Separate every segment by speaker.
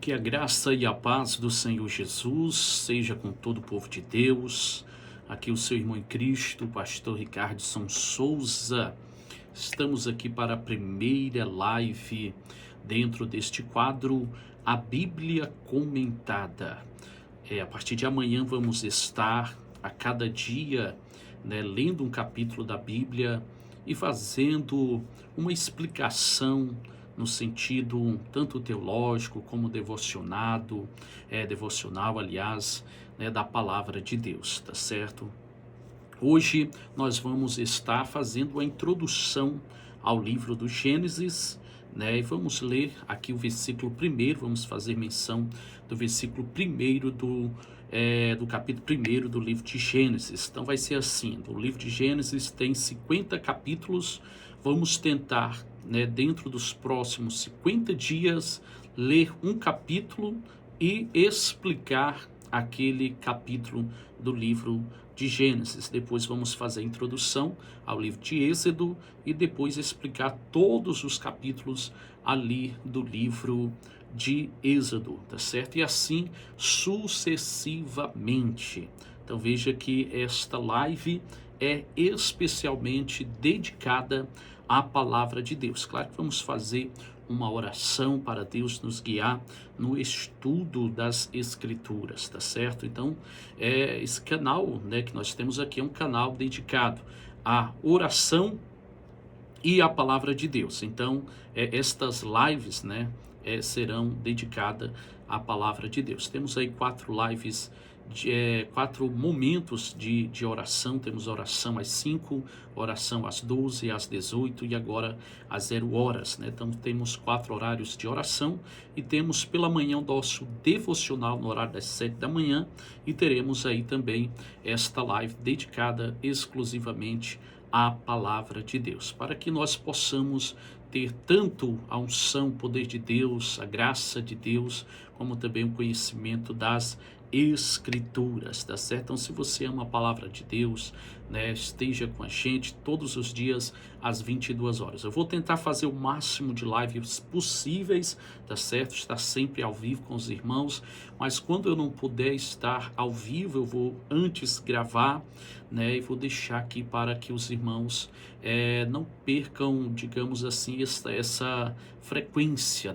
Speaker 1: Que a graça e a paz do Senhor Jesus seja com todo o povo de Deus. Aqui o seu irmão em Cristo, o pastor Ricardson Souza. Estamos aqui para a primeira live dentro deste quadro, a Bíblia Comentada. A partir de amanhã vamos estar a cada dia, lendo um capítulo da Bíblia e fazendo uma explicação no sentido tanto teológico como devocional, da palavra de Deus, tá certo? Hoje nós vamos estar fazendo a introdução ao livro do Gênesis, e vamos ler aqui o versículo 1, vamos fazer menção do versículo 1 do capítulo 1 do livro de Gênesis. Então vai ser assim, o livro de Gênesis tem 50 capítulos, vamos tentar, dentro dos próximos 50 dias, ler um capítulo e explicar aquele capítulo do livro de Gênesis. Depois vamos fazer a introdução ao livro de Êxodo e depois explicar todos os capítulos ali do livro de Êxodo, tá certo? E assim sucessivamente. Então veja que esta live é especialmente dedicada à palavra de Deus. Claro que vamos fazer uma oração para Deus nos guiar no estudo das Escrituras, tá certo? Então, esse canal, que nós temos aqui é um canal dedicado à oração e à palavra de Deus. Então, estas lives, serão dedicadas à palavra de Deus. Temos aí 4 lives, 4 momentos de oração. Temos oração às 5, oração às 12, às 18 e agora às 0 horas, Então temos 4 horários de oração e temos pela manhã o nosso devocional no horário das 7 da manhã e teremos aí também esta live dedicada exclusivamente à palavra de Deus, para que nós possamos ter tanto a unção, o poder de Deus, a graça de Deus, como também o conhecimento das Escrituras, tá certo? Então, se você ama a palavra de Deus, esteja com a gente todos os dias às 22 horas. Eu vou tentar fazer o máximo de lives possíveis, tá certo? Estar sempre ao vivo com os irmãos, mas quando eu não puder estar ao vivo, eu vou antes gravar, e vou deixar aqui para que os irmãos não percam, digamos assim, essa frequência,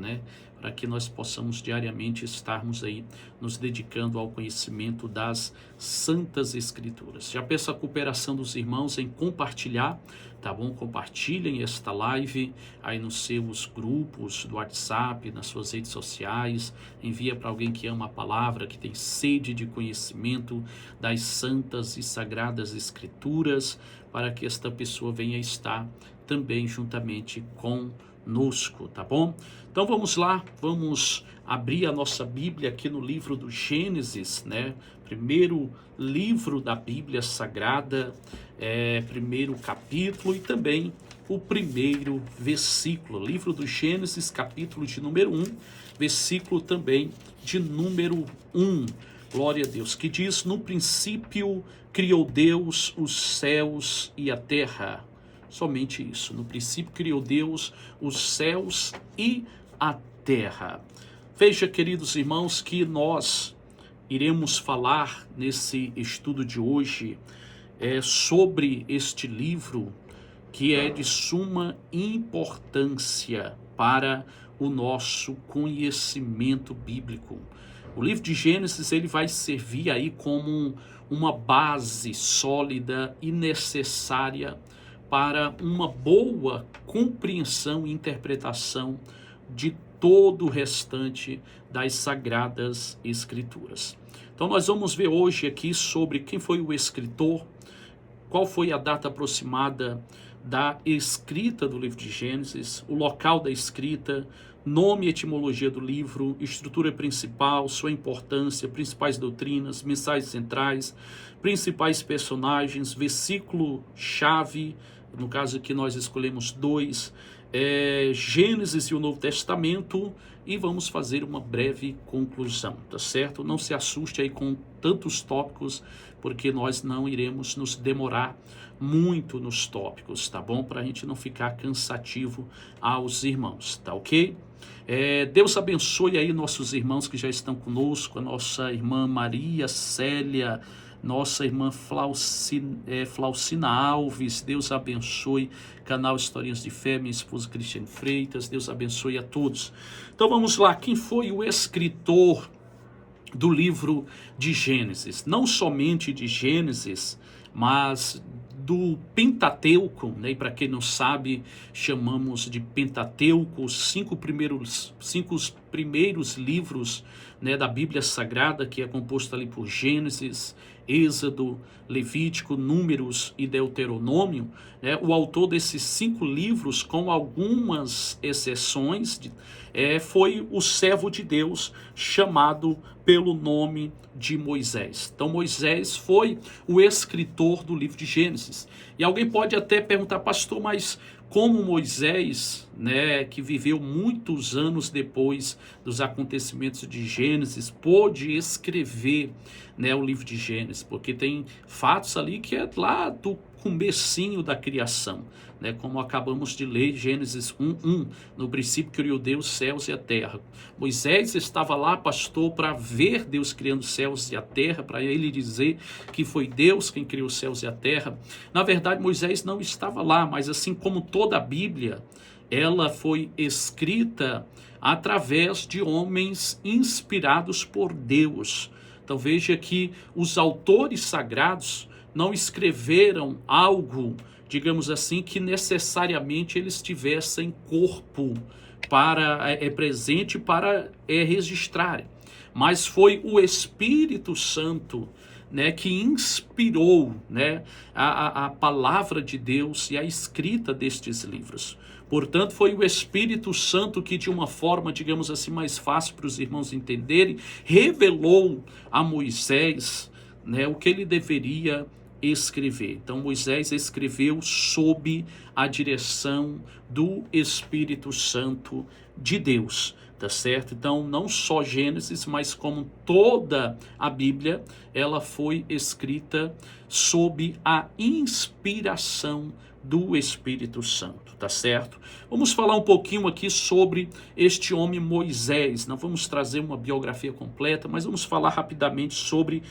Speaker 1: para que nós possamos diariamente estarmos aí nos dedicando ao conhecimento das Santas Escrituras. Já peço a cooperação dos irmãos em compartilhar, tá bom? Compartilhem esta live aí nos seus grupos do WhatsApp, nas suas redes sociais, envia para alguém que ama a palavra, que tem sede de conhecimento das Santas e Sagradas Escrituras, para que esta pessoa venha estar também juntamente conosco, tá bom? Então vamos lá, vamos abrir a nossa Bíblia aqui no livro do Gênesis, Primeiro livro da Bíblia Sagrada, primeiro capítulo e também o primeiro versículo. Livro do Gênesis, capítulo de número 1, versículo também de número 1. Glória a Deus, que diz: no princípio criou Deus os céus e a terra. Somente isso. No princípio criou Deus os céus e a terra. Veja, queridos irmãos, que nós iremos falar nesse estudo de hoje sobre este livro que é de suma importância para o nosso conhecimento bíblico. O livro de Gênesis, ele vai servir aí como uma base sólida e necessária para uma boa compreensão e interpretação de todo o restante das Sagradas Escrituras. Então nós vamos ver hoje aqui sobre quem foi o escritor, qual foi a data aproximada da escrita do livro de Gênesis, o local da escrita, nome e etimologia do livro, estrutura principal, sua importância, principais doutrinas, mensagens centrais, principais personagens, versículo-chave. No caso aqui nós escolhemos 2, Gênesis e o Novo Testamento, e vamos fazer uma breve conclusão, tá certo? Não se assuste aí com tantos tópicos, porque nós não iremos nos demorar muito nos tópicos, tá bom? Para a gente não ficar cansativo aos irmãos, tá ok? Deus abençoe aí nossos irmãos que já estão conosco, a nossa irmã Maria Célia, nossa irmã Flaucina Alves. Deus abençoe canal Historinhas de Fé, minha esposa Cristiane Freitas. Deus abençoe a todos. Então vamos lá, quem foi o escritor do livro de Gênesis? Não somente de Gênesis, mas do Pentateuco, né? E para quem não sabe, chamamos de Pentateuco os cinco primeiros livros, né, da Bíblia Sagrada, que é composto ali por Gênesis, Êxodo, Levítico, Números e Deuteronômio, né? O autor desses 5 livros, com algumas exceções, foi o servo de Deus chamado pelo nome de Moisés. Então Moisés foi o escritor do livro de Gênesis. E alguém pode até perguntar, pastor, mas como Moisés, né, que viveu muitos anos depois dos acontecimentos de Gênesis, pôde escrever, né, o livro de Gênesis? Porque tem fatos ali que é lá do comecinho da criação, né, como acabamos de ler, Gênesis 1:1, no princípio criou Deus os céus e a terra. Moisés estava lá, pastor, para ver Deus criando os céus e a terra, para ele dizer que foi Deus quem criou os céus e a terra. Na verdade, Moisés não estava lá, mas assim como toda a Bíblia, ela foi escrita através de homens inspirados por Deus. Então veja que os autores sagrados não escreveram algo, digamos assim, que necessariamente eles tivessem corpo para presente para registrar, mas foi o Espírito Santo, né, que inspirou, né, a palavra de Deus e a escrita destes livros. Portanto, foi o Espírito Santo que, de uma forma, digamos assim, mais fácil para os irmãos entenderem, revelou a Moisés, né, o que ele deveria escrever. Então Moisés escreveu sob a direção do Espírito Santo de Deus, tá certo? Então não só Gênesis, mas como toda a Bíblia, ela foi escrita sob a inspiração do Espírito Santo, tá certo? Vamos falar um pouquinho aqui sobre este homem Moisés. Não vamos trazer uma biografia completa, mas vamos falar rapidamente sobre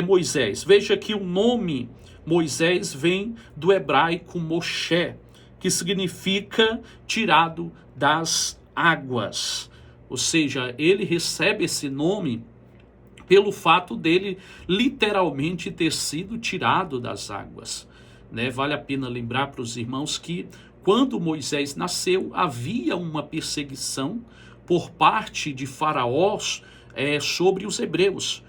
Speaker 1: Moisés. Veja que o nome Moisés vem do hebraico Moshe, que significa tirado das águas. Ou seja, ele recebe esse nome pelo fato dele literalmente ter sido tirado das águas, né? Vale a pena lembrar para os irmãos que quando Moisés nasceu, havia uma perseguição por parte de Faraós sobre os hebreus.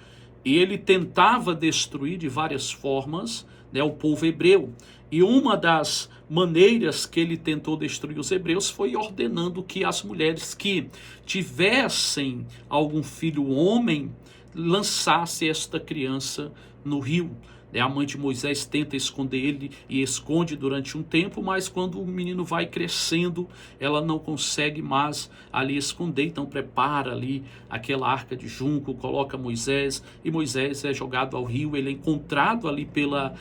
Speaker 1: E ele tentava destruir de várias formas, né, o povo hebreu. E uma das maneiras que ele tentou destruir os hebreus foi ordenando que as mulheres que tivessem algum filho homem lançasse esta criança no rio. A mãe de Moisés tenta esconder ele e esconde durante um tempo, mas quando o menino vai crescendo, ela não consegue mais ali esconder, então prepara ali aquela arca de junco, coloca Moisés, e Moisés é jogado ao rio. Ele é encontrado ali pela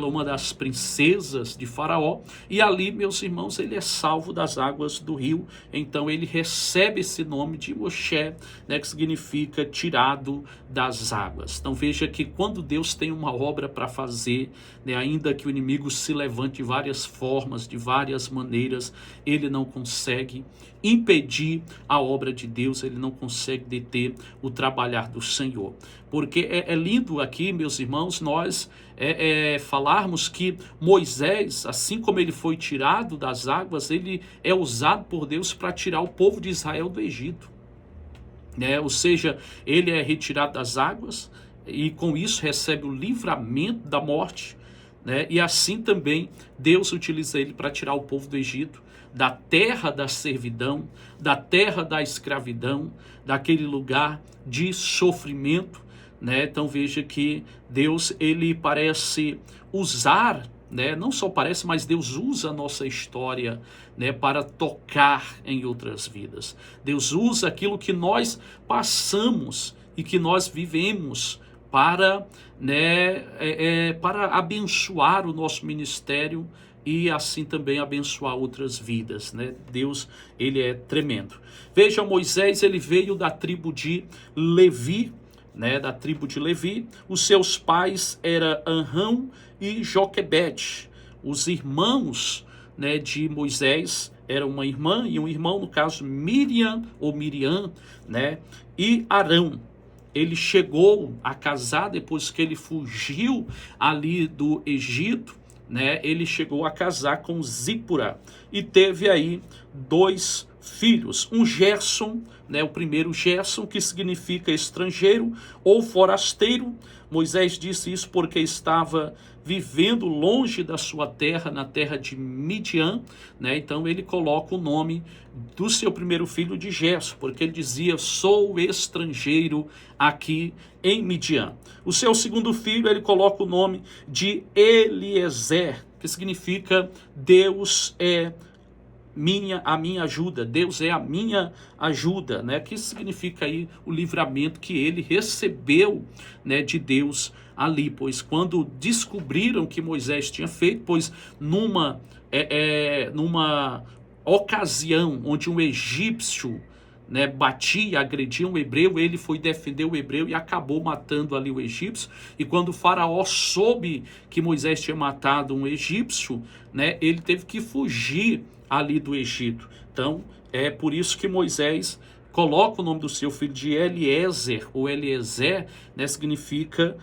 Speaker 1: uma das princesas de Faraó, e ali, meus irmãos, ele é salvo das águas do rio. Então ele recebe esse nome de Moshe, né, que significa tirado das águas. Então veja que quando Deus tem uma obra para fazer, né, ainda que o inimigo se levante de várias formas, de várias maneiras, ele não consegue impedir a obra de Deus, ele não consegue deter o trabalhar do Senhor. Porque é lindo aqui, meus irmãos, nós falarmos que Moisés, assim como ele foi tirado das águas, ele é usado por Deus para tirar o povo de Israel do Egito, né? Ou seja, ele é retirado das águas e com isso recebe o livramento da morte, né? E assim também Deus utiliza ele para tirar o povo do Egito, da terra da servidão, da terra da escravidão, daquele lugar de sofrimento, né? Então veja que Deus, ele parece usar, né? Não só parece, mas Deus usa a nossa história, né, para tocar em outras vidas. Deus usa aquilo que nós passamos e que nós vivemos para, né, para abençoar o nosso ministério e assim também abençoar outras vidas, né? Deus, ele é tremendo. Veja, Moisés, ele veio da tribo de Levi, né? Da tribo de Levi. Os seus pais eram Anrão e Joquebede. Os irmãos, né, de Moisés eram uma irmã e um irmão, no caso Miriam ou Miriam, né? E Arão. Ele chegou a casar depois que ele fugiu ali do Egito, né? Ele chegou a casar com Zípora e teve aí 2 filhos. Um Gerson, né? O primeiro Gerson, que significa estrangeiro ou forasteiro. Moisés disse isso porque estava vivendo longe da sua terra, na terra de Midian, né? Então ele coloca o nome do seu primeiro filho de Gerson, porque ele dizia: sou estrangeiro aqui em Midian. O seu segundo filho, ele coloca o nome de Eliezer, que significa Deus é a minha ajuda, Deus é a minha ajuda, né? Que significa aí o livramento que ele recebeu, né, de Deus ali, pois quando descobriram que Moisés tinha feito, pois numa ocasião onde um egípcio, né, batia, agredia um hebreu, ele foi defender o hebreu e acabou matando ali o egípcio. E quando o faraó soube que Moisés tinha matado um egípcio, né, ele teve que fugir ali do Egito. Então é por isso que Moisés coloca o nome do seu filho de Eliezer ou Eliezer, né, significa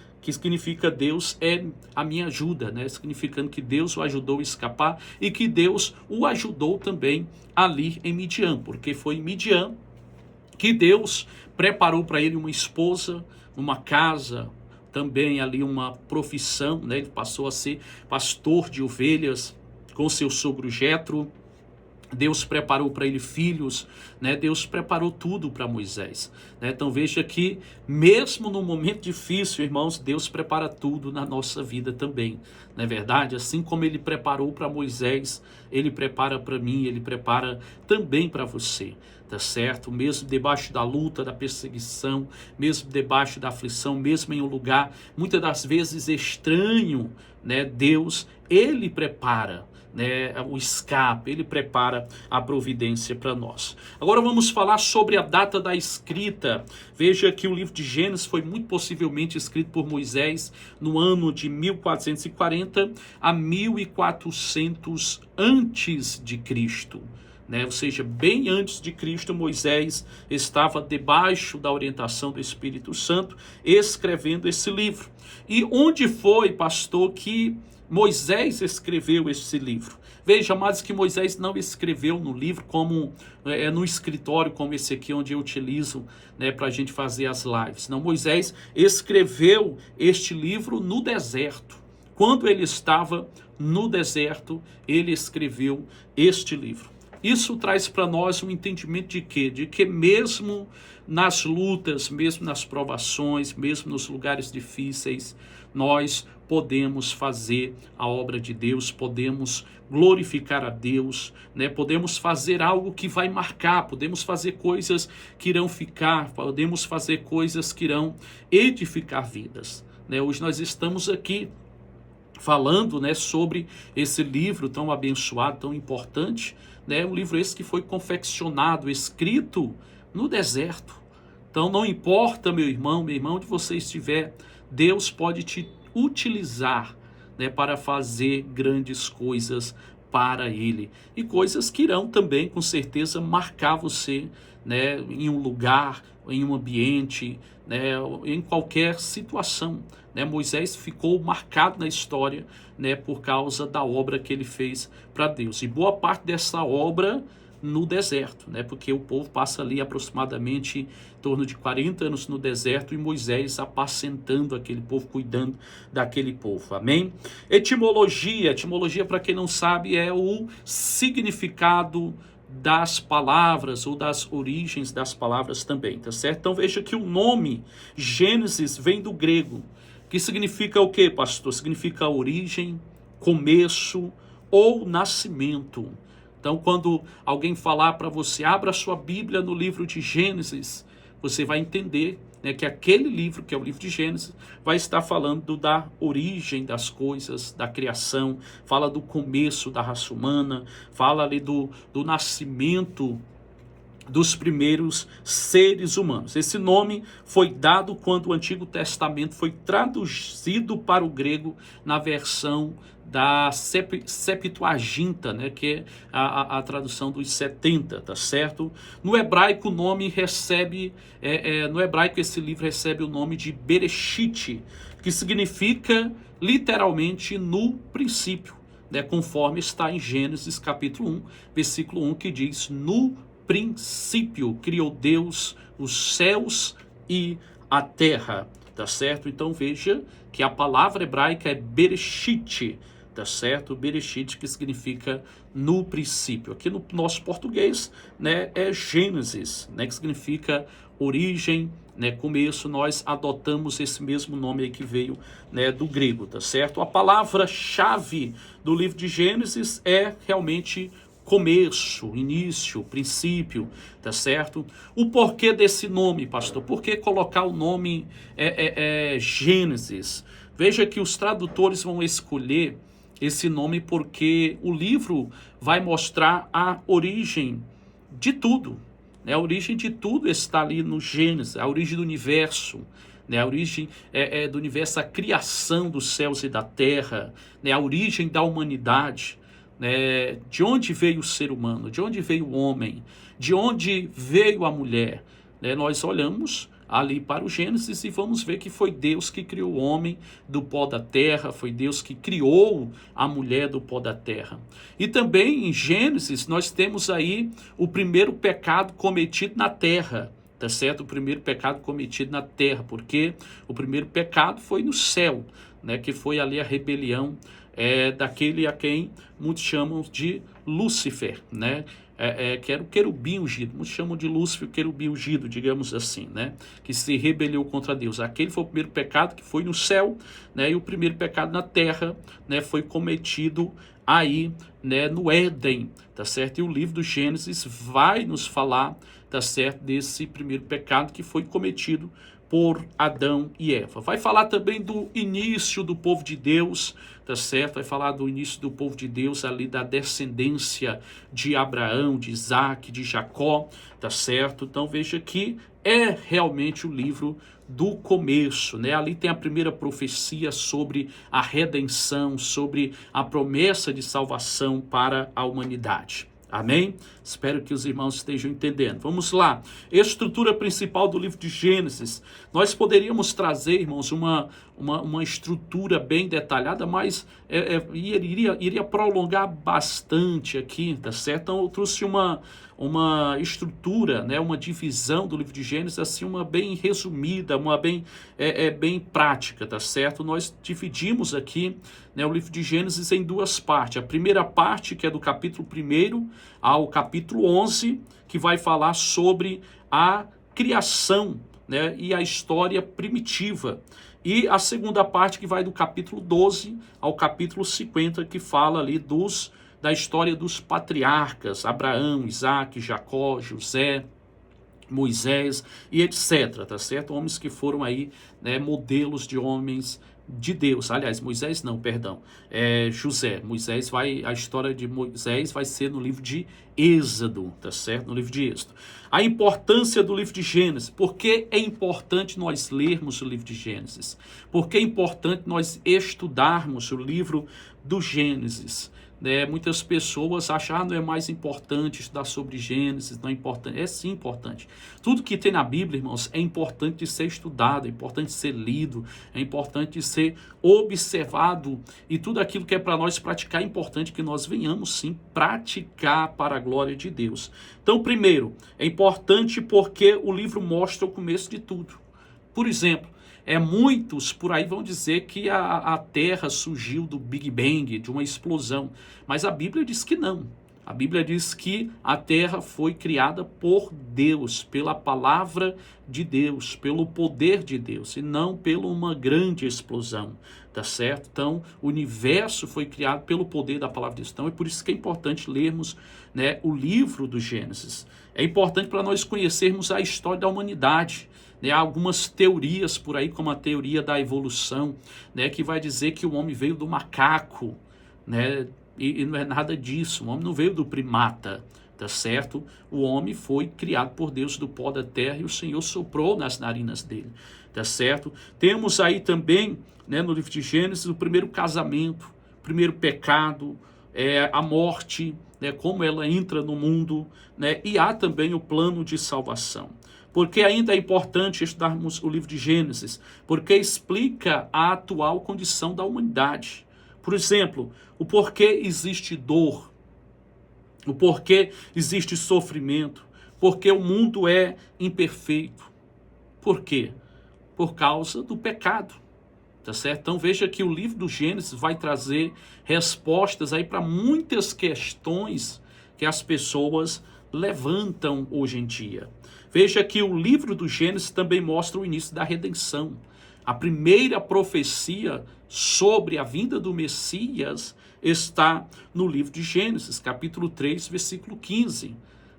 Speaker 1: Deus é a minha ajuda, né? Significando que Deus o ajudou a escapar e que Deus o ajudou também ali em Midian, porque foi em Midian que Deus preparou para ele uma esposa, uma casa, também ali uma profissão, né? Ele passou a ser pastor de ovelhas com seu sogro Jetro. Deus preparou para ele filhos, né? Deus preparou tudo para Moisés, né? Então veja que mesmo no momento difícil, irmãos, Deus prepara tudo na nossa vida também, não é verdade? Assim como ele preparou para Moisés, ele prepara para mim, ele prepara também para você, tá certo? Mesmo debaixo da luta, da perseguição, mesmo debaixo da aflição, mesmo em um lugar muitas das vezes estranho, né? Deus, ele prepara, né, o escape, ele prepara a providência para nós. Agora vamos falar sobre a data da escrita. Veja que o livro de Gênesis foi muito possivelmente escrito por Moisés no ano de 1440 a 1400 antes de Cristo. Né? Ou seja, bem antes de Cristo, Moisés estava debaixo da orientação do Espírito Santo, escrevendo esse livro. E onde foi, pastor, que Moisés escreveu esse livro? Veja, amados, que Moisés não escreveu no livro como no escritório como esse aqui, onde eu utilizo, né, para a gente fazer as lives. Não, Moisés escreveu este livro no deserto. Quando ele estava no deserto, ele escreveu este livro. Isso traz para nós um entendimento de quê? De que mesmo nas lutas, mesmo nas provações, mesmo nos lugares difíceis, nós podemos fazer a obra de Deus, podemos glorificar a Deus, né? Podemos fazer algo que vai marcar, podemos fazer coisas que irão ficar, podemos fazer coisas que irão edificar vidas, né? Hoje nós estamos aqui falando, né, sobre esse livro tão abençoado, tão importante, né? Um livro esse que foi confeccionado, escrito no deserto. Então não importa, meu irmão, onde você estiver, Deus pode te utilizar, né, para fazer grandes coisas para Ele. E coisas que irão também, com certeza, marcar você, né, em um lugar, em um ambiente, né, em qualquer situação. Né? Moisés ficou marcado na história, né, por causa da obra que ele fez para Deus. E boa parte dessa obra no deserto, né? Porque o povo passa ali aproximadamente em torno de 40 anos no deserto e Moisés apacentando aquele povo, cuidando daquele povo, amém? Etimologia para quem não sabe é o significado das palavras ou das origens das palavras também, tá certo? Então veja que o nome Gênesis vem do grego, que significa o que, pastor? Significa origem, começo ou nascimento. Então, quando alguém falar para você, abra sua Bíblia no livro de Gênesis, você vai entender, né, que aquele livro, que é o livro de Gênesis, vai estar falando da origem das coisas, da criação, fala do começo da raça humana, fala ali do nascimento dos primeiros seres humanos. Esse nome foi dado quando o Antigo Testamento foi traduzido para o grego na versão da Septuaginta, né, que é a tradução dos 70, tá certo? No hebraico o nome recebe, no hebraico esse livro recebe o nome de Bereshit, que significa literalmente no princípio, né, conforme está em Gênesis capítulo 1, versículo 1, que diz: no princípio criou Deus os céus e a terra, tá certo? Então veja que a palavra hebraica é Bereshit, tá certo? Bereshit, que significa no princípio. Aqui no nosso português, né, é Gênesis, né, que significa origem, né, começo. Nós adotamos esse mesmo nome aí que veio, né, do grego, tá certo? A palavra-chave do livro de Gênesis é realmente começo, início, princípio, tá certo? O porquê desse nome, pastor? Por que colocar o nome Gênesis? Veja que os tradutores vão escolher esse nome porque o livro vai mostrar a origem de tudo, né? A origem de tudo está ali no Gênesis, a origem do universo, né? A origem do universo, a criação dos céus e da terra, né? A origem da humanidade, né? De onde veio o ser humano, de onde veio o homem, de onde veio a mulher, né? Nós olhamos ali para o Gênesis e vamos ver que foi Deus que criou o homem do pó da terra, foi Deus que criou a mulher do pó da terra. E também em Gênesis nós temos aí o primeiro pecado cometido na terra, tá certo? O primeiro pecado cometido na terra, porque o primeiro pecado foi no céu, né? Que foi ali a rebelião daquele a quem muitos chamam de Lúcifer, né? Que era o querubim ungido, muitos chamam de Lúcifer, o querubim ungido, digamos assim, né? Que se rebelou contra Deus. Aquele foi o primeiro pecado que foi no céu, né? E o primeiro pecado na terra, né, foi cometido aí, né, no Éden, tá certo? E o livro do Gênesis vai nos falar, tá certo, desse primeiro pecado que foi cometido por Adão e Eva. Vai falar também do início do povo de Deus, tá certo? Vai falar do início do povo de Deus ali, da descendência de Abraão, de Isaac, de Jacó, tá certo? Então veja que é realmente o livro do começo, né? Ali tem a primeira profecia sobre a redenção, sobre a promessa de salvação para a humanidade. Amém? Espero que os irmãos estejam entendendo. Vamos lá. Estrutura principal do livro de Gênesis. Nós poderíamos trazer, irmãos, uma estrutura bem detalhada, mas iria prolongar bastante aqui, tá certo? Então eu trouxe uma estrutura, né, uma divisão do livro de Gênesis, assim, uma bem resumida, uma bem prática, tá certo? Nós dividimos aqui, né, o livro de Gênesis em duas partes. A primeira parte, que é do capítulo 1 ao capítulo 11, que vai falar sobre a criação, né, e a história primitiva. E a segunda parte, que vai do capítulo 12 ao capítulo 50, que fala ali da história dos patriarcas, Abraão, Isaac, Jacó, José, Moisés e etc, tá certo? Homens que foram aí, né, modelos de homens de Deus. Aliás, Moisés não, perdão, José. A história de Moisés vai ser no livro de Êxodo, tá certo? No livro de Êxodo. A importância do livro de Gênesis. Por que é importante nós lermos o livro de Gênesis? Por que é importante nós estudarmos o livro do Gênesis? Muitas pessoas acham, não é mais importante estudar sobre Gênesis, não é importante. É sim importante. Tudo que tem na Bíblia, irmãos, é importante de ser estudado, é importante de ser lido, é importante de ser observado, e tudo aquilo que é para nós praticar é importante que nós venhamos sim praticar para a glória de Deus. Então, primeiro, é importante porque o livro mostra o começo de tudo. Por exemplo, muitos por aí vão dizer que a Terra surgiu do Big Bang, de uma explosão. Mas a Bíblia diz que não. A Bíblia diz que a Terra foi criada por Deus, pela palavra de Deus, pelo poder de Deus, e não pela uma grande explosão. tá certo? Então, o universo foi criado pelo poder da palavra de Deus. Então, é por isso que é importante lermos, né, o livro do Gênesis. É importante para nós conhecermos a história da humanidade. Né? Há algumas teorias por aí, como a teoria da evolução, né, que vai dizer que o homem veio do macaco, né? E não é nada disso. O homem não veio do primata, tá certo? O homem foi criado por Deus do pó da terra e o Senhor soprou nas narinas dele, tá certo? Temos aí também, né, no livro de Gênesis, o primeiro casamento, o primeiro pecado, a morte, né, como ela entra no mundo, né, e há também o plano de salvação. Porque ainda é importante estudarmos o livro de Gênesis, porque explica a atual condição da humanidade. Por exemplo, o porquê existe dor, o porquê existe sofrimento, porque o mundo é imperfeito. Por quê? Por causa do pecado, tá certo? Então veja que o livro do Gênesis vai trazer respostas aí para muitas questões que as pessoas levantam hoje em dia. Veja que o livro do Gênesis também mostra o início da redenção. A primeira profecia sobre a vinda do Messias está no livro de Gênesis, capítulo 3, versículo 15,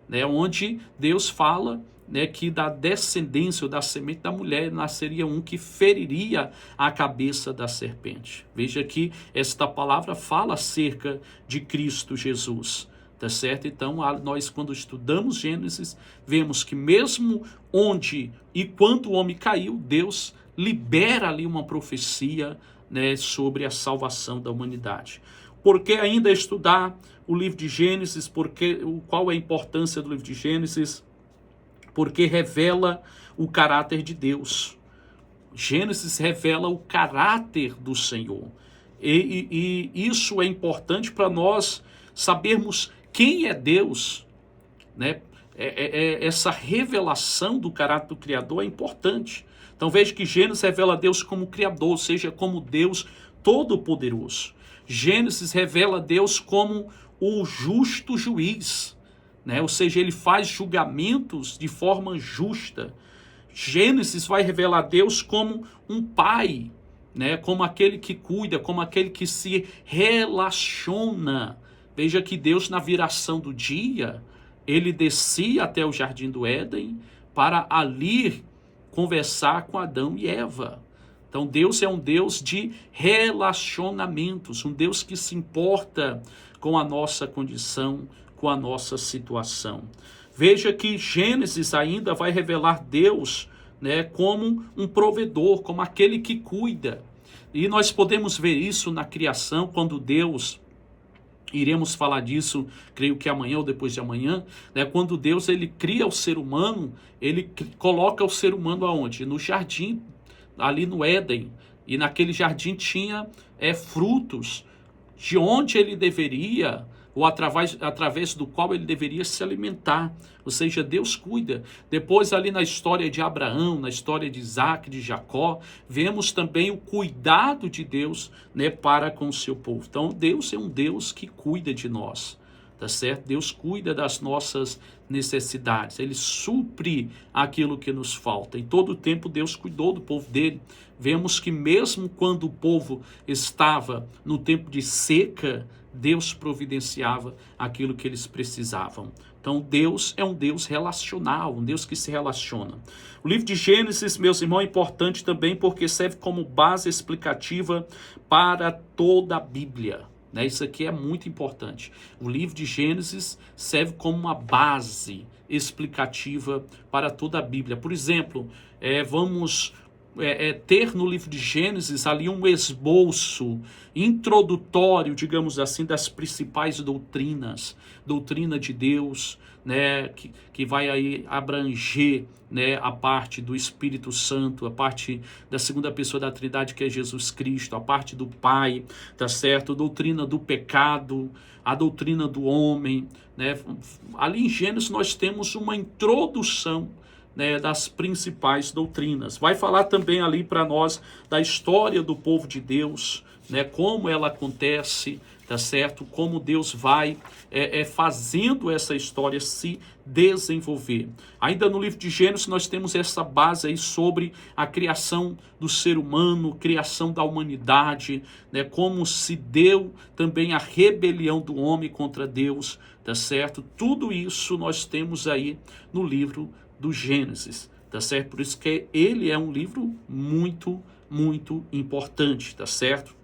Speaker 1: né, onde Deus fala, né, que da descendência ou da semente da mulher nasceria um que feriria a cabeça da serpente. Veja que esta palavra fala acerca de Cristo Jesus. Tá certo? Então, nós quando estudamos Gênesis, vemos que mesmo onde e quando o homem caiu, Deus libera ali uma profecia, né, sobre a salvação da humanidade. Por que ainda estudar o livro de Gênesis? Qual é a importância do livro de Gênesis? Porque revela o caráter de Deus. Gênesis revela o caráter do Senhor. E isso é importante para nós sabermos quem é Deus, né? Essa revelação do caráter do Criador é importante. Então veja que Gênesis revela Deus como Criador, ou seja, como Deus Todo-Poderoso. Gênesis revela Deus como o justo juiz, né? Ou seja, ele faz julgamentos de forma justa. Gênesis vai revelar Deus como um pai, né? Como aquele que cuida, como aquele que se relaciona. Veja que Deus, na viração do dia, ele descia até o jardim do Éden para ali conversar com Adão e Eva. Então Deus é um Deus de relacionamentos, um Deus que se importa com a nossa condição, com a nossa situação. Veja que Gênesis ainda vai revelar Deus, né, como um provedor, como aquele que cuida. E nós podemos ver isso na criação, quando Deus... Iremos falar disso, creio que amanhã ou depois de amanhã, né? Quando Deus ele cria o ser humano, ele coloca o ser humano aonde? No jardim, ali no Éden. E naquele jardim tinha frutos de onde ele deveria, ou através do qual ele deveria se alimentar. Ou seja, Deus cuida. Depois ali na história de Abraão, na história de Isaac, de Jacó, vemos também o cuidado de Deus, né, para com o seu povo. Então Deus é um Deus que cuida de nós, tá certo? Deus cuida das nossas necessidades, ele supre aquilo que nos falta. Em todo o tempo Deus cuidou do povo dele. Vemos que mesmo quando o povo estava no tempo de seca, Deus providenciava aquilo que eles precisavam. Então Deus é um Deus relacional, um Deus que se relaciona. O livro de Gênesis, meus irmãos, é importante também porque serve como base explicativa para toda a Bíblia. Né? Isso aqui é muito importante. O livro de Gênesis serve como uma base explicativa para toda a Bíblia. Por exemplo, vamos ter no livro de Gênesis ali um esboço introdutório, digamos assim, das principais doutrinas. Doutrina de Deus, né, que vai aí abranger, né, a parte do Espírito Santo, a parte da segunda pessoa da Trindade, que é Jesus Cristo, a parte do Pai, tá certo? A doutrina do pecado, a doutrina do homem, né? Ali em Gênesis nós temos uma introdução, né, das principais doutrinas. Vai falar também ali para nós da história do povo de Deus, né, como ela acontece, tá certo? Como Deus vai fazendo essa história se desenvolver. Ainda no livro de Gênesis nós temos essa base aí sobre a criação do ser humano, criação da humanidade, né? Como se deu também a rebelião do homem contra Deus, tá certo? Tudo isso nós temos aí no livro do Gênesis, tá certo? Por isso que ele é um livro muito, muito importante, tá certo?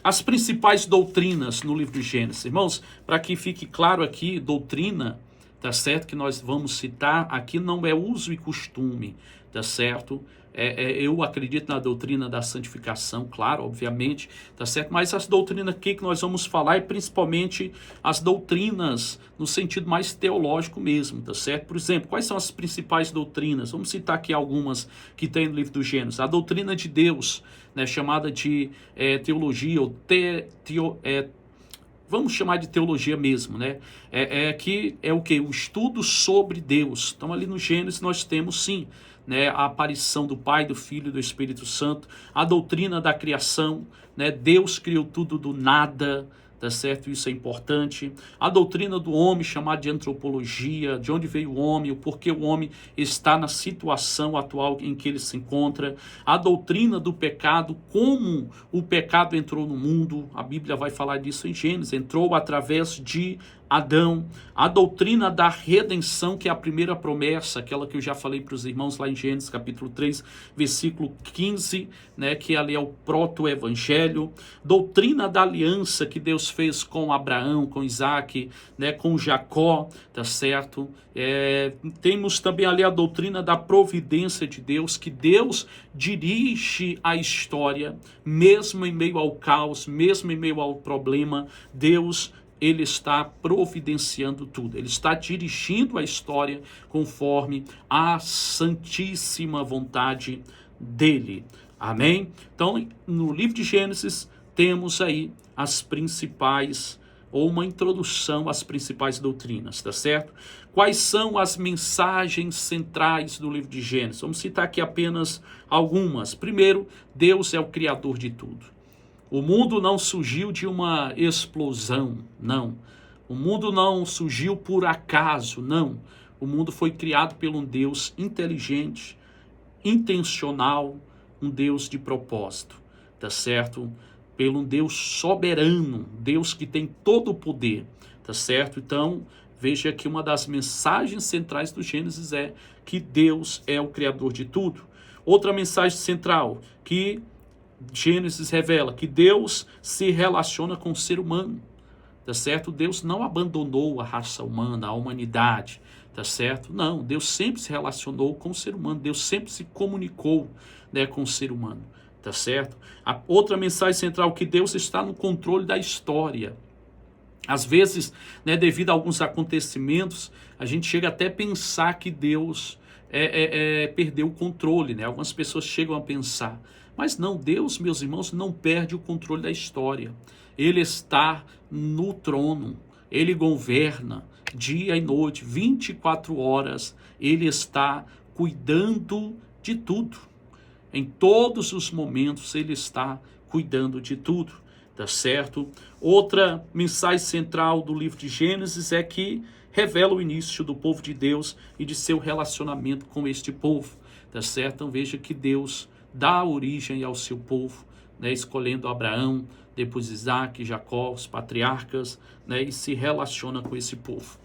Speaker 1: As principais doutrinas no livro de Gênesis, irmãos, para que fique claro aqui, doutrina, tá certo? Que nós vamos citar aqui não é uso e costume, tá certo? Eu acredito na doutrina da santificação, claro, obviamente, tá certo? Mas as doutrinas aqui que nós vamos falar é principalmente as doutrinas no sentido mais teológico mesmo, tá certo? Por exemplo, quais são as principais doutrinas? Vamos citar aqui algumas que tem no livro do Gênesis. A doutrina de Deus, né, chamada de teologia, ou vamos chamar de teologia mesmo, né? Que é o quê? O estudo sobre Deus. Então ali no Gênesis nós temos sim, né, a aparição do Pai, do Filho e do Espírito Santo, a doutrina da criação, né? Deus criou tudo do nada, tá certo? Isso é importante. A doutrina do homem, chamada de antropologia, de onde veio o homem, o porquê o homem está na situação atual em que ele se encontra. A doutrina do pecado, como o pecado entrou no mundo, a Bíblia vai falar disso em Gênesis, entrou através de Adão. A doutrina da redenção, que é a primeira promessa, aquela que eu já falei para os irmãos lá em Gênesis capítulo 3, versículo 15, né, que ali é o proto-evangelho. Doutrina da aliança que Deus fez com Abraão, com Isaac, né, com Jacó, tá certo? Temos também ali a doutrina da providência de Deus, que Deus dirige a história, mesmo em meio ao caos, mesmo em meio ao problema, Deus ele está providenciando tudo, ele está dirigindo a história conforme a santíssima vontade dele. Amém? Então, no livro de Gênesis, temos aí as principais, ou uma introdução às principais doutrinas, tá certo? Quais são as mensagens centrais do livro de Gênesis? Vamos citar aqui apenas algumas. Primeiro, Deus é o criador de tudo. O mundo não surgiu de uma explosão, não. O mundo não surgiu por acaso, não. O mundo foi criado por um Deus inteligente, intencional, um Deus de propósito, tá certo? Pelo um Deus soberano, Deus que tem todo o poder, tá certo? Então, veja que uma das mensagens centrais do Gênesis é que Deus é o criador de tudo. Outra mensagem central, que Gênesis revela que Deus se relaciona com o ser humano, tá certo? Deus não abandonou a raça humana, a humanidade, tá certo? Não, Deus sempre se relacionou com o ser humano, Deus sempre se comunicou, né, com o ser humano, tá certo? A outra mensagem central, que Deus está no controle da história. Às vezes, né, devido a alguns acontecimentos, a gente chega até a pensar que Deus perdeu o controle, né? Algumas pessoas chegam a pensar. Mas não, Deus, meus irmãos, não perde o controle da história. Ele está no trono, ele governa dia e noite, 24 horas, ele está cuidando de tudo. Em todos os momentos ele está cuidando de tudo, tá certo? Outra mensagem central do livro de Gênesis é que revela o início do povo de Deus e de seu relacionamento com este povo, tá certo? Então veja que Deus dá origem ao seu povo, né, escolhendo Abraão, depois Isaac, Jacó, os patriarcas, né, e se relaciona com esse povo.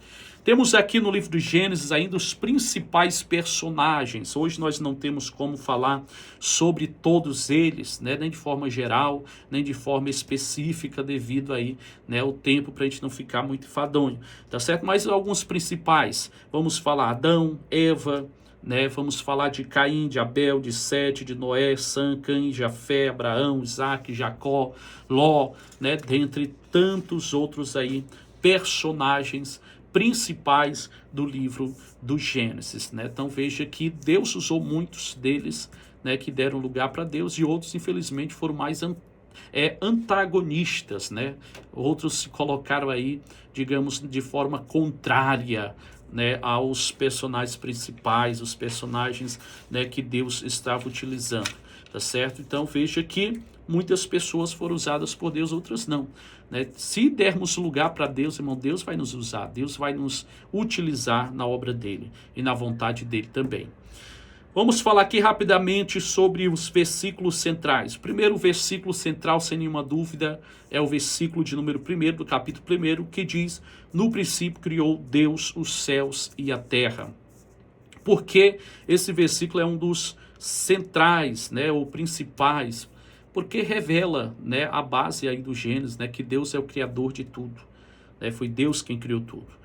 Speaker 1: Temos aqui no livro de Gênesis ainda os principais personagens. Hoje nós não temos como falar sobre todos eles, né, nem de forma geral, nem de forma específica, devido aí, né, o tempo, para a gente não ficar muito enfadonho, tá certo? Mas alguns principais, vamos falar Adão, Eva, né? Vamos falar de Caim, de Abel, de Sete, de Noé, Sam, Cã, Jafé, Abraão, Isaac, Jacó, Ló, né? Dentre tantos outros aí personagens principais do livro do Gênesis, né? Então veja que Deus usou muitos deles, né, que deram lugar para Deus, e outros infelizmente foram mais antagonistas, né? Outros se colocaram aí, digamos, de forma contrária, né, aos personagens principais, os personagens, né, que Deus estava utilizando. tá certo? Então veja que muitas pessoas foram usadas por Deus, outras não, né? Se dermos lugar para Deus, irmão, Deus vai nos usar, Deus vai nos utilizar na obra dele e na vontade dele também. Vamos falar aqui rapidamente sobre os versículos centrais. O primeiro versículo central, sem nenhuma dúvida, é o versículo de número 1 do capítulo 1, que diz: no princípio criou Deus os céus e a terra. Porque esse versículo é um dos centrais, né, ou principais, porque revela, né, a base aí do Gênesis, né, que Deus é o criador de tudo, né, foi Deus quem criou tudo.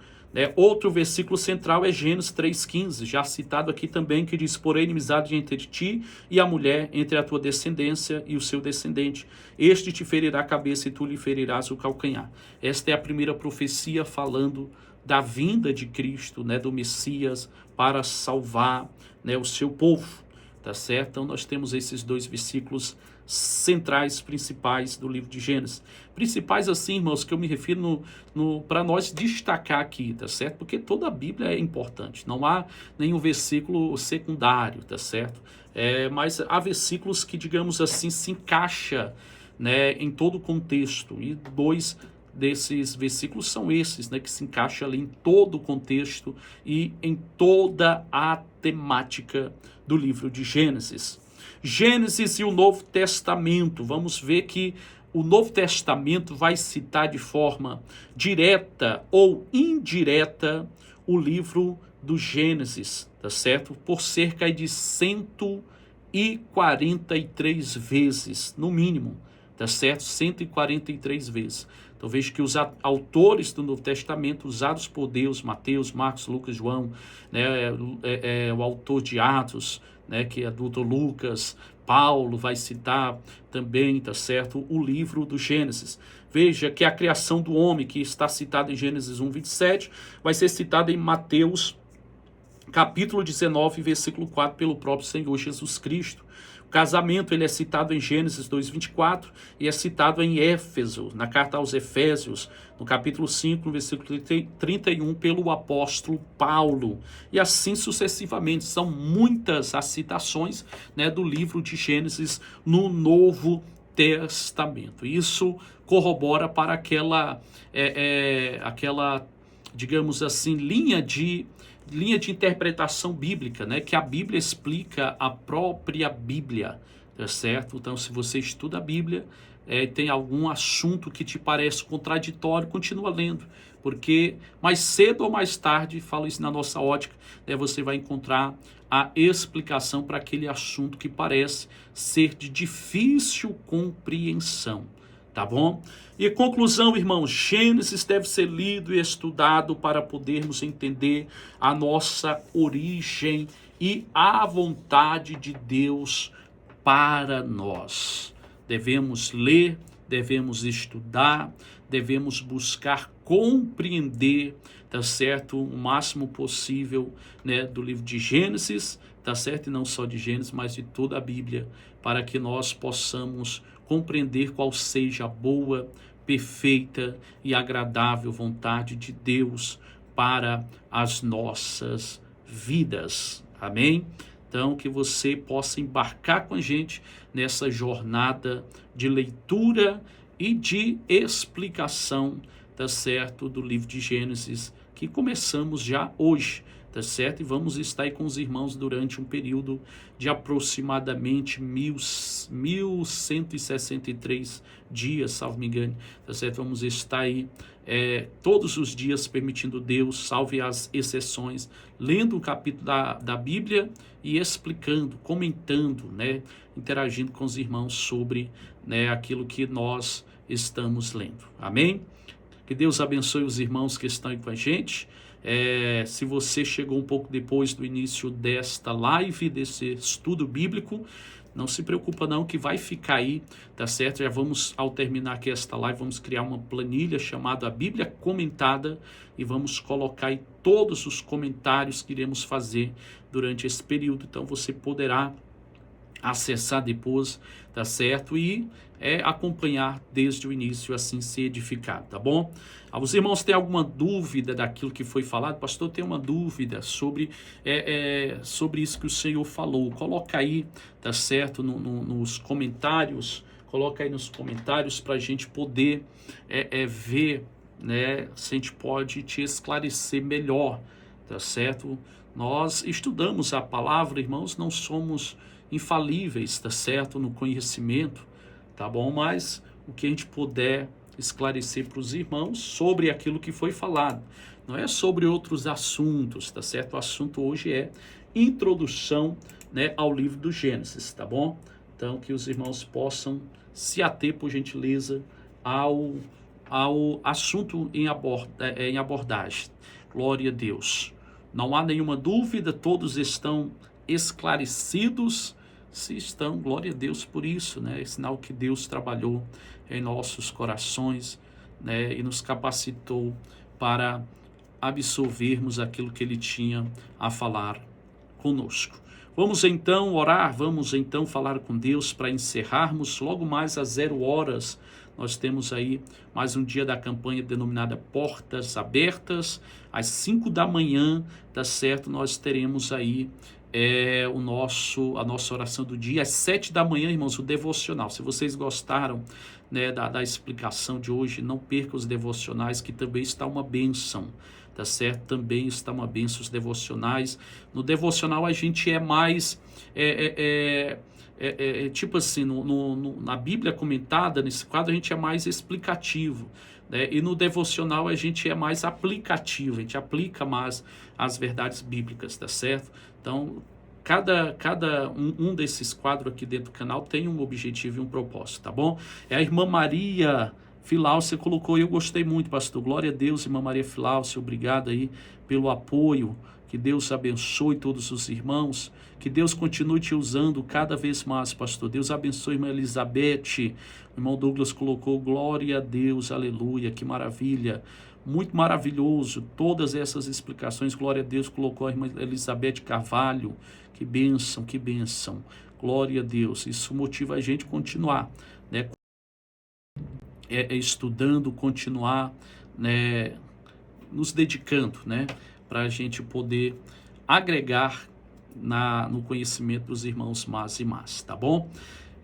Speaker 1: Outro versículo central é Gênesis 3,15, já citado aqui também, que diz: porém inimizade entre ti e a mulher, entre a tua descendência e o seu descendente. Este te ferirá a cabeça e tu lhe ferirás o calcanhar. Esta é a primeira profecia falando da vinda de Cristo, né, do Messias, para salvar, né, o seu povo. Tá certo? Então nós temos esses dois versículos centrais, principais do livro de Gênesis. Principais assim, irmãos, que eu me refiro para nós destacar aqui, tá certo? Porque toda a Bíblia é importante, não há nenhum versículo secundário, tá certo? Mas há versículos que, digamos assim, se encaixa, né, em todo o contexto, e dois desses versículos são esses, né, que se encaixa ali em todo o contexto e em toda a temática do livro de Gênesis. Gênesis e o Novo Testamento. Vamos ver que o Novo Testamento vai citar de forma direta ou indireta o livro do Gênesis, tá certo? Por cerca de 143 vezes, no mínimo, tá certo? 143 vezes. Então veja que os autores do Novo Testamento, usados por Deus, Mateus, Marcos, Lucas, João, né, o autor de Atos, né, que é doutor Lucas, Paulo vai citar também, tá certo, o livro do Gênesis. Veja que a criação do homem, que está citada em Gênesis 1:27, vai ser citada em Mateus capítulo 19, versículo 4, pelo próprio Senhor Jesus Cristo. O casamento, ele é citado em Gênesis 2:24 e é citado em Éfeso, na carta aos Efésios, no capítulo 5, no versículo 31, pelo apóstolo Paulo. E assim sucessivamente, são muitas as citações, né, do livro de Gênesis no Novo Testamento. Isso corrobora para aquela, digamos assim, linha de interpretação bíblica, né? Que a Bíblia explica a própria Bíblia, tá certo? Então, se você estuda a Bíblia, tem algum assunto que te parece contraditório, continua lendo, porque mais cedo ou mais tarde, falo isso na nossa ótica, você vai encontrar a explicação para aquele assunto que parece ser de difícil compreensão. Tá bom? E conclusão, irmãos, Gênesis deve ser lido e estudado para podermos entender a nossa origem e a vontade de Deus para nós. Devemos ler, devemos estudar, devemos buscar compreender, tá certo, o máximo possível, né, do livro de Gênesis, tá certo? E não só de Gênesis, mas de toda a Bíblia, para que nós possamos compreender qual seja a boa, perfeita e agradável vontade de Deus para as nossas vidas. Amém? Então, que você possa embarcar com a gente nessa jornada de leitura e de explicação, tá certo, do livro de Gênesis, que começamos já hoje, tá certo? E vamos estar aí com os irmãos durante um período de aproximadamente 1163 dias, salvo me engano, tá certo? Vamos estar aí todos os dias, permitindo Deus, salve as exceções, lendo o capítulo da Bíblia e explicando, comentando, né, interagindo com os irmãos sobre, né, aquilo que nós estamos lendo. Amém? Que Deus abençoe os irmãos que estão aí com a gente. Se você chegou um pouco depois do início desta live, desse estudo bíblico, não se preocupa não, que vai ficar aí, tá certo? Já vamos, ao terminar aqui esta live, vamos criar uma planilha chamada a Bíblia Comentada e vamos colocar aí todos os comentários que iremos fazer durante esse período. Então você poderá acessar depois, tá certo? E acompanhar desde o início, assim ser edificado, tá bom? Os irmãos têm alguma dúvida daquilo que foi falado? Pastor, tem uma dúvida sobre isso que o Senhor falou. Coloca aí, tá certo? Nos comentários, coloca aí nos comentários para a gente poder ver, né? Se a gente pode te esclarecer melhor, tá certo? Nós estudamos a palavra, irmãos, não somos infalíveis, tá certo? No conhecimento, tá bom? Mas o que a gente puder esclarecer para os irmãos sobre aquilo que foi falado, não é sobre outros assuntos, tá certo? O assunto hoje é introdução, né, ao livro do Gênesis, tá bom? Então, que os irmãos possam se ater, por gentileza, ao assunto em abordagem. Glória a Deus. Não há nenhuma dúvida, todos estão esclarecidos. Se estão, glória a Deus por isso, né? É sinal que Deus trabalhou em nossos corações, né? E nos capacitou para absorvermos aquilo que Ele tinha a falar conosco. Vamos então orar, vamos então falar com Deus para encerrarmos. Logo mais às 0h, nós temos aí mais um dia da campanha denominada Portas Abertas. Às 5 da manhã, tá certo? Nós teremos aí a nossa oração do dia. Às 7 da manhã, irmãos, o devocional. Se vocês gostaram, né, da explicação de hoje, não perca os devocionais, que também está uma bênção, tá certo? Também está uma bênção os devocionais. No devocional a gente é mais tipo assim, na Bíblia comentada, nesse quadro a gente é mais explicativo, né? E no devocional a gente é mais aplicativo, a gente aplica mais as verdades bíblicas, tá certo? Então, cada um desses quadros aqui dentro do canal tem um objetivo e um propósito, tá bom? A irmã Maria Filáucia colocou, e eu gostei muito, pastor. Glória a Deus, irmã Maria Filáucia, obrigado aí pelo apoio. Que Deus abençoe todos os irmãos, que Deus continue te usando cada vez mais, pastor. Deus abençoe a irmã Elizabeth. O irmão Douglas colocou, glória a Deus, aleluia, que maravilha. Muito maravilhoso, todas essas explicações, glória a Deus, colocou a irmã Elizabeth Carvalho. Que bênção, que bênção. Glória a Deus, isso motiva a gente a continuar, né? Estudando, continuar, né, nos dedicando, né, para a gente poder agregar no conhecimento dos irmãos mais e mais, tá bom?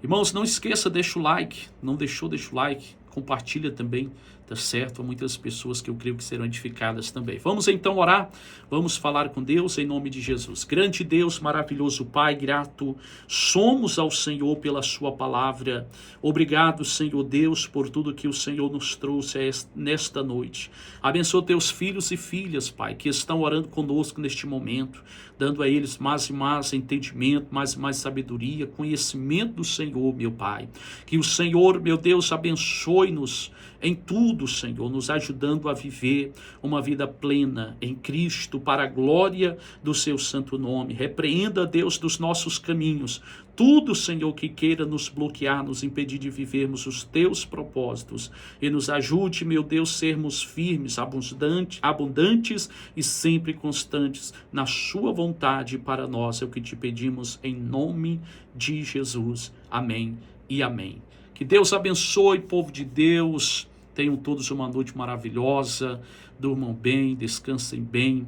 Speaker 1: Irmãos, não esqueça, deixa o like, não deixou, deixa o like, compartilha também, tá certo? Há muitas pessoas que eu creio que serão edificadas também. Vamos então orar, vamos falar com Deus em nome de Jesus. Grande Deus, maravilhoso Pai, grato somos ao Senhor pela sua palavra. Obrigado, Senhor Deus, por tudo que o Senhor nos trouxe nesta noite. Abençoa teus filhos e filhas, Pai, que estão orando conosco neste momento, dando a eles mais e mais entendimento, mais e mais sabedoria, conhecimento do Senhor, meu Pai. Que o Senhor, meu Deus, abençoe-nos em tudo, Senhor, nos ajudando a viver uma vida plena em Cristo, para a glória do seu santo nome. Repreenda, Deus, dos nossos caminhos tudo, Senhor, que queira nos bloquear, nos impedir de vivermos os teus propósitos, e nos ajude, meu Deus, sermos firmes, abundantes e sempre constantes na sua vontade para nós. É o que te pedimos em nome de Jesus. Amém e amém. Que Deus abençoe, povo de Deus. Tenham todos uma noite maravilhosa. Durmam bem, descansem bem.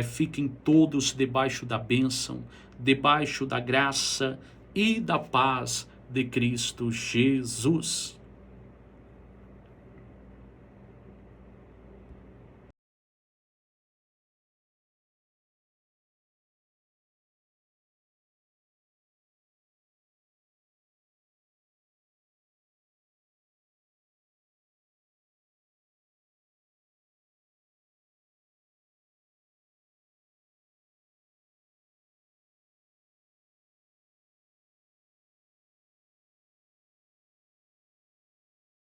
Speaker 1: Fiquem todos debaixo da bênção, debaixo da graça e da paz de Cristo Jesus.